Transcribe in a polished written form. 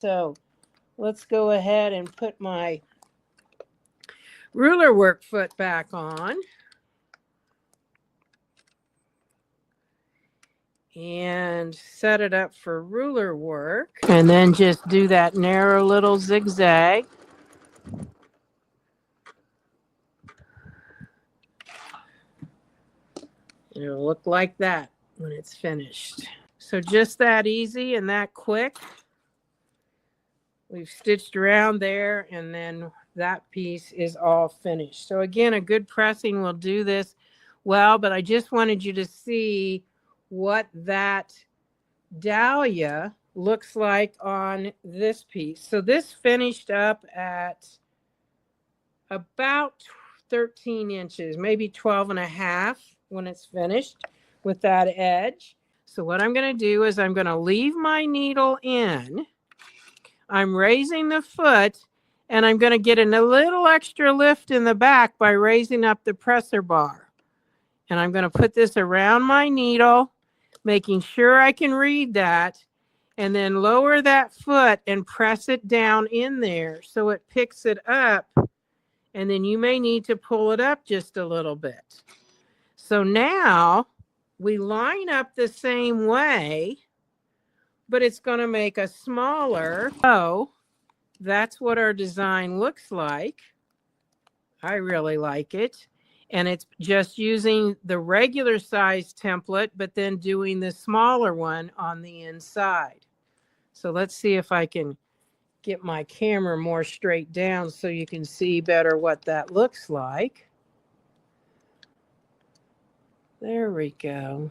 So let's go ahead and put my ruler work foot back on. And set it up for ruler work. And then just do that narrow little zigzag. It'll look like that when it's finished. So just that easy and that quick. We've stitched around there, and then that piece is all finished. So again, a good pressing will do this well, but I just wanted you to see what that dahlia looks like on this piece. So this finished up at about 13 inches, maybe 12 and a half when it's finished with that edge. So what I'm going to do is I'm going to leave my needle in. I'm raising the foot, and I'm going to get a little extra lift in the back by raising up the presser bar. And I'm going to put this around my needle, making sure I can read that, and then lower that foot and press it down in there so it picks it up. And then you may need to pull it up just a little bit. So now we line up the same way, but it's going to make a smaller. So that's what our design looks like. I really like it. And it's just using the regular size template, but then doing the smaller one on the inside. So let's see if I can get my camera more straight down so you can see better what that looks like. There we go.